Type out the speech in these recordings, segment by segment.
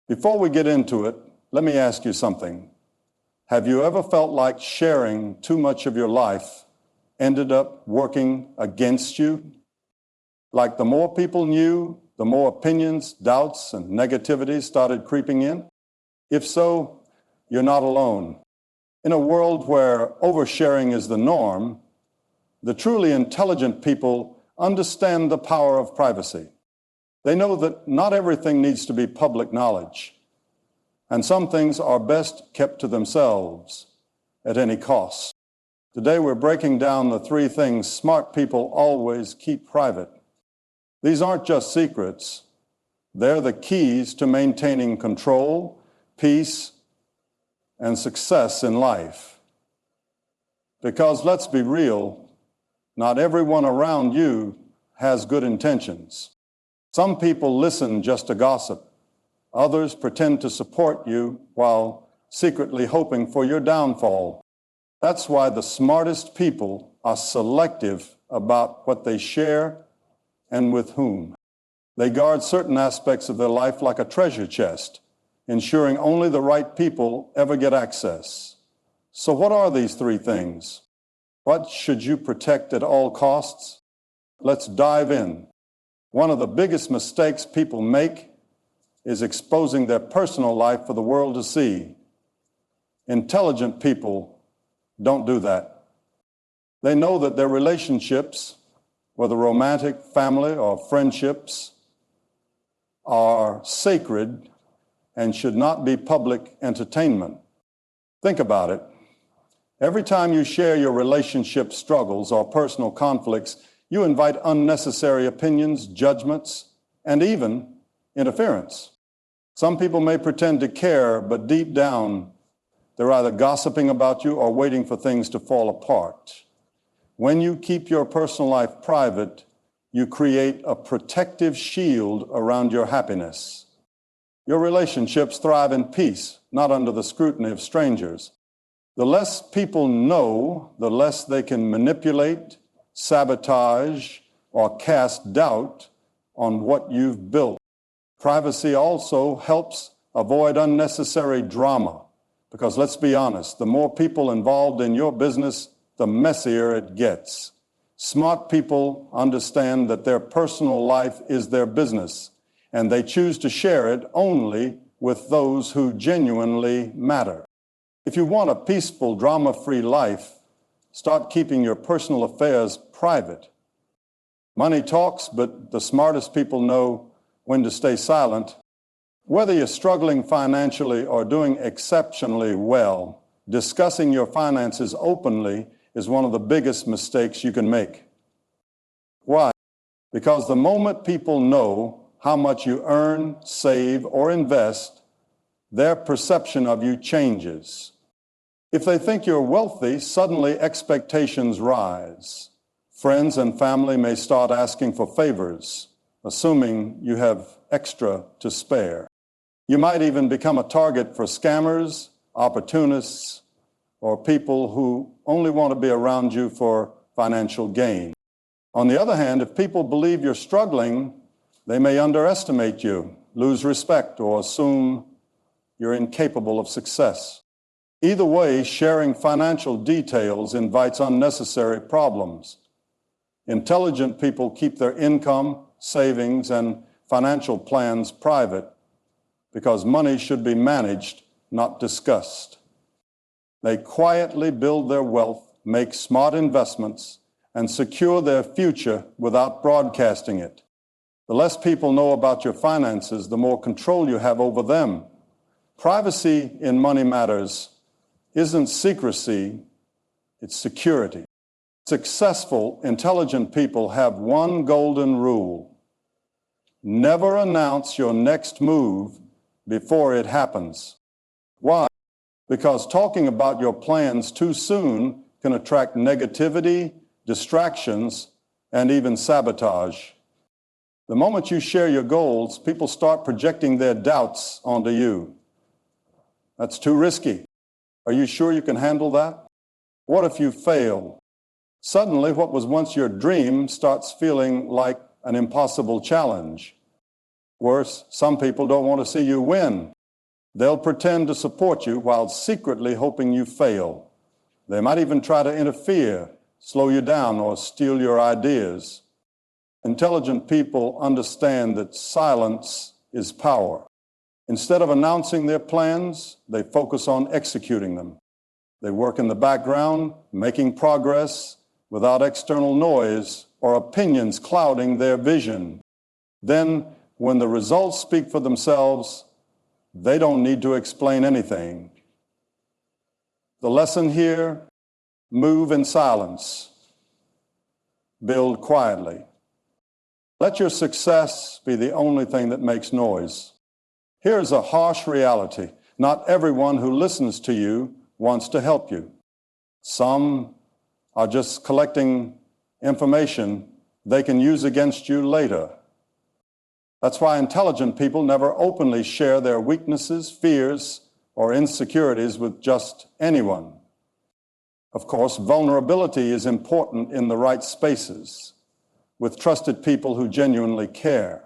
Before we get into it, let me ask you something. Have you ever felt like sharing too much of your life ended up working against you? Like the more people knew, the more opinions, doubts, and negativity started creeping in? If so, you're not alone. In a world where oversharing is the norm, the truly intelligent people understand the power of privacy. They know that not everything needs to be public knowledge, and some things are best kept to themselves at any cost. Today we're breaking down the 3 things smart people always keep private. These aren't just secrets. They're the keys to maintaining control, peace, and success in life. Because let's be real, not everyone around you has good intentions. Some people listen just to gossip. Others pretend to support you while secretly hoping for your downfall. That's why the smartest people are selective about what they share and with whom. They guard certain aspects of their life like a treasure chest, ensuring only the right people ever get access. So what are these 3 things? What should you protect at all costs? Let's dive in. One of the biggest mistakes people make is exposing their personal life for the world to see. Intelligent people don't do that. They know that their relationships, whether romantic, family, or friendships, are sacred and should not be public entertainment. Think about it. Every time you share your relationship struggles or personal conflicts, you invite unnecessary opinions, judgments, and even interference. Some people may pretend to care, but deep down, they're either gossiping about you or waiting for things to fall apart. When you keep your personal life private, you create a protective shield around your happiness. Your relationships thrive in peace, not under the scrutiny of strangers. The less people know, the less they can manipulate, sabotage, or cast doubt on what you've built. Privacy also helps avoid unnecessary drama, because let's be honest, the more people involved in your business, the messier it gets. Smart people understand that their personal life is their business, and they choose to share it only with those who genuinely matter. If you want a peaceful, drama-free life, start keeping your personal affairs private. Money talks, but the smartest people know when to stay silent. Whether you're struggling financially or doing exceptionally well, discussing your finances openly is one of the biggest mistakes you can make. Why? Because the moment people know how much you earn, save, or invest, their perception of you changes. If they think you're wealthy, suddenly expectations rise. Friends and family may start asking for favors, assuming you have extra to spare. You might even become a target for scammers, opportunists, or people who only want to be around you for financial gain. On the other hand, if people believe you're struggling, they may underestimate you, lose respect, or assume you're incapable of success. Either way, sharing financial details invites unnecessary problems. Intelligent people keep their income, savings, and financial plans private because money should be managed, not discussed. They quietly build their wealth, make smart investments, and secure their future without broadcasting it. The less people know about your finances, the more control you have over them. Privacy in money matters isn't secrecy, it's security. Successful, intelligent people have one golden rule. Never announce your next move before it happens. Why? Because talking about your plans too soon can attract negativity, distractions, and even sabotage. The moment you share your goals, people start projecting their doubts onto you. That's too risky. Are you sure you can handle that? What if you fail? Suddenly, what was once your dream starts feeling like an impossible challenge. Worse, some people don't want to see you win. They'll pretend to support you while secretly hoping you fail. They might even try to interfere, slow you down, or steal your ideas. Intelligent people understand that silence is power. Instead of announcing their plans, they focus on executing them. They work in the background, making progress without external noise or opinions clouding their vision. Then, when the results speak for themselves, they don't need to explain anything. The lesson here: move in silence, build quietly. Let your success be the only thing that makes noise. Here's a harsh reality. Not everyone who listens to you wants to help you. Some are just collecting information they can use against you later. That's why intelligent people never openly share their weaknesses, fears, or insecurities with just anyone. Of course, vulnerability is important in the right spaces, with trusted people who genuinely care.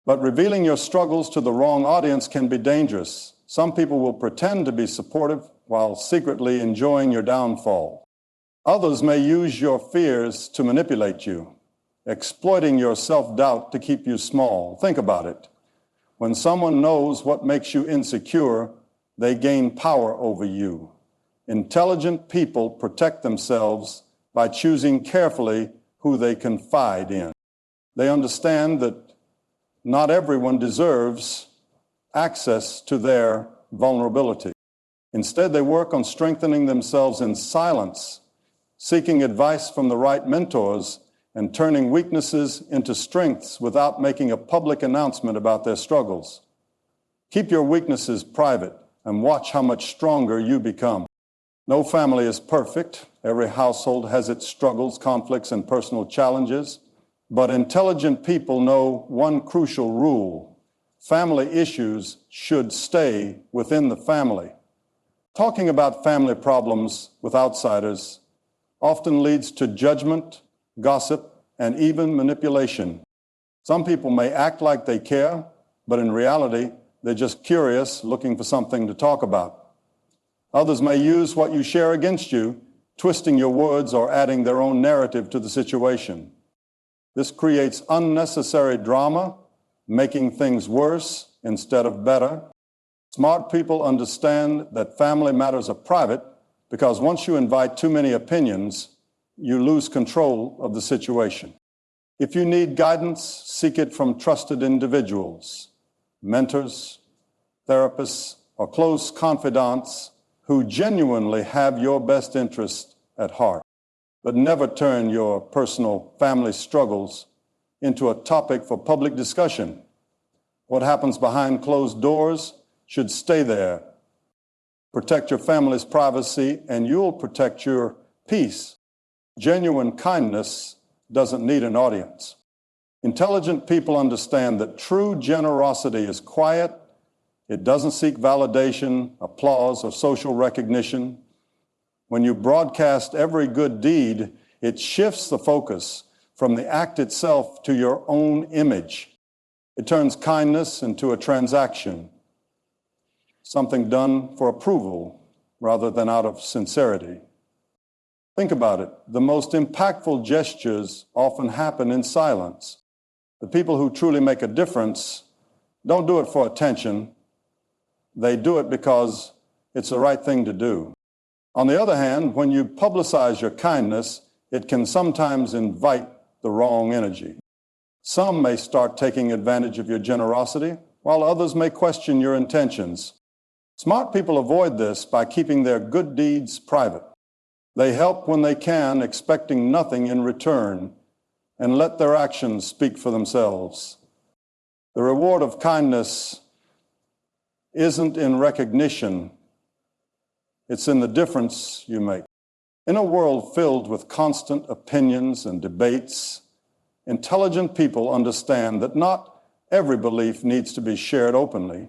But revealing your struggles to the wrong audience can be dangerous. Some people will pretend to be supportive while secretly enjoying your downfall. Others may use your fears to manipulate you, exploiting your self-doubt to keep you small. Think about it. When someone knows what makes you insecure, they gain power over you. Intelligent people protect themselves by choosing carefully who they confide in. They understand that not everyone deserves access to their vulnerability. Instead, they work on strengthening themselves in silence, seeking advice from the right mentors, and turning weaknesses into strengths without making a public announcement about their struggles. Keep your weaknesses private and watch how much stronger you become. No family is perfect. Every household has its struggles, conflicts, and personal challenges. But intelligent people know one crucial rule: family issues should stay within the family. Talking about family problems with outsiders often leads to judgment, gossip, and even manipulation. Some people may act like they care, but in reality, they're just curious, looking for something to talk about. Others may use what you share against you, twisting your words or adding their own narrative to the situation. This creates unnecessary drama, making things worse instead of better. Smart people understand that family matters are private because once you invite too many opinions, you lose control of the situation. If you need guidance, seek it from trusted individuals, mentors, therapists, or close confidants who genuinely have your best interest at heart. But never turn your personal family struggles into a topic for public discussion. What happens behind closed doors should stay there. Protect your family's privacy, and you'll protect your peace. Genuine kindness doesn't need an audience. Intelligent people understand that true generosity is quiet. It doesn't seek validation, applause, or social recognition. When you broadcast every good deed, it shifts the focus from the act itself to your own image. It turns kindness into a transaction, something done for approval rather than out of sincerity. Think about it. The most impactful gestures often happen in silence. The people who truly make a difference don't do it for attention. They do it because it's the right thing to do. On the other hand, when you publicize your kindness, it can sometimes invite the wrong energy. Some may start taking advantage of your generosity, while others may question your intentions. Smart people avoid this by keeping their good deeds private. They help when they can, expecting nothing in return, and let their actions speak for themselves. The reward of kindness isn't in recognition. It's in the difference you make. In a world filled with constant opinions and debates, intelligent people understand that not every belief needs to be shared openly.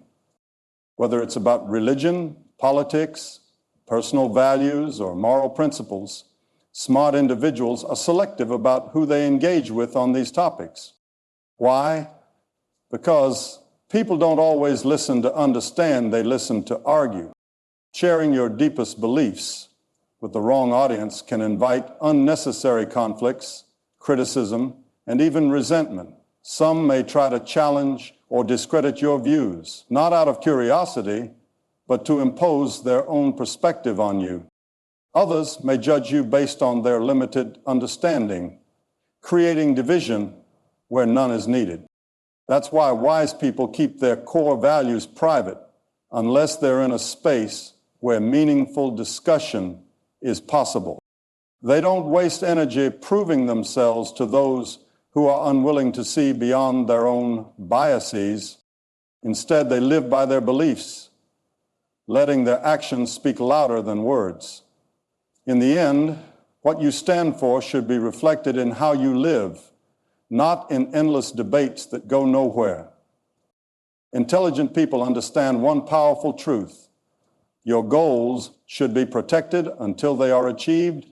Whether it's about religion, politics, personal values, or moral principles, smart individuals are selective about who they engage with on these topics. Why? Because People don't always listen to understand, they listen to argue. Sharing your deepest beliefs with the wrong audience can invite unnecessary conflicts, criticism, and even resentment. Some may try to challenge or discredit your views, not out of curiosity, but to impose their own perspective on you. Others may judge you based on their limited understanding, creating division where none is needed. That's why wise people keep their core values private unless they're in a space where meaningful discussion is possible. They don't waste energy proving themselves to those who are unwilling to see beyond their own biases. Instead, they live by their beliefs, letting their actions speak louder than words. In the end, what you stand for should be reflected in how you live, not in endless debates that go nowhere. Intelligent people understand one powerful truth: your goals should be protected until they are achieved.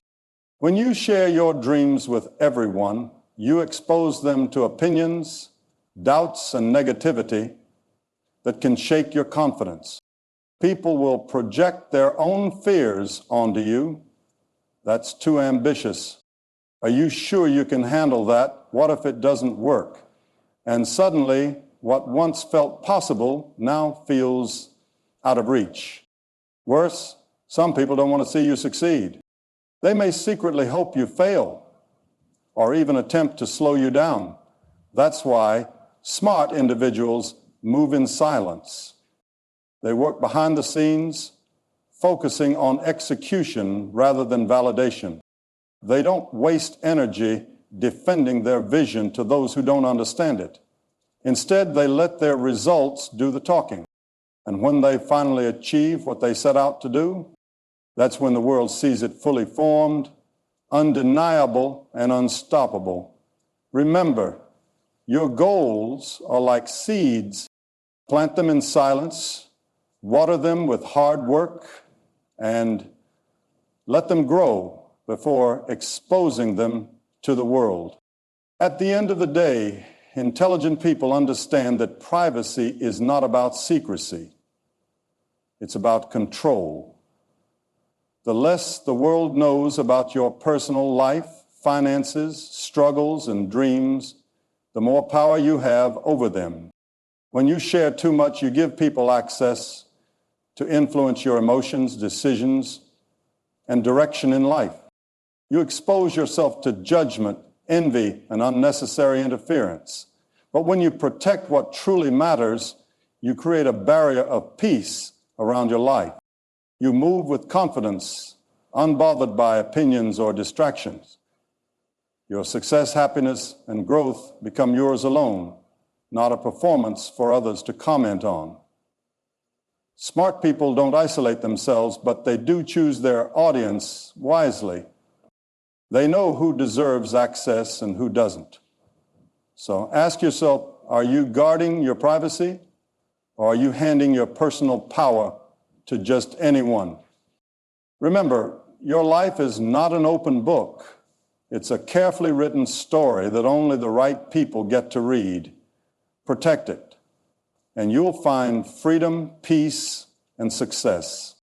When you share your dreams with everyone, you expose them to opinions, doubts, and negativity that can shake your confidence. People will project their own fears onto you. That's too ambitious. Are you sure you can handle that? What if it doesn't work? And suddenly, what once felt possible now feels out of reach. Worse, some people don't want to see you succeed. They may secretly hope you fail or even attempt to slow you down. That's why smart individuals move in silence. They work behind the scenes, focusing on execution rather than validation. They don't waste energy defending their vision to those who don't understand it. Instead, they let their results do the talking. And when they finally achieve what they set out to do, that's when the world sees it fully formed, undeniable, and unstoppable. Remember, your goals are like seeds. Plant them in silence, water them with hard work, and let them grow before exposing them to the world. At the end of the day, intelligent people understand that privacy is not about secrecy. It's about control. The less the world knows about your personal life, finances, struggles, and dreams, the more power you have over them. When you share too much, you give people access to influence your emotions, decisions, and direction in life. You expose yourself to judgment, envy, and unnecessary interference. But when you protect what truly matters, you create a barrier of peace around your life. You move with confidence, unbothered by opinions or distractions. Your success, happiness, and growth become yours alone, not a performance for others to comment on. Smart people don't isolate themselves, but they do choose their audience wisely. They know who deserves access and who doesn't. So ask yourself, are you guarding your privacy, or are you handing your personal power to just anyone? Remember, your life is not an open book. It's a carefully written story that only the right people get to read. Protect it, and you'll find freedom, peace, and success.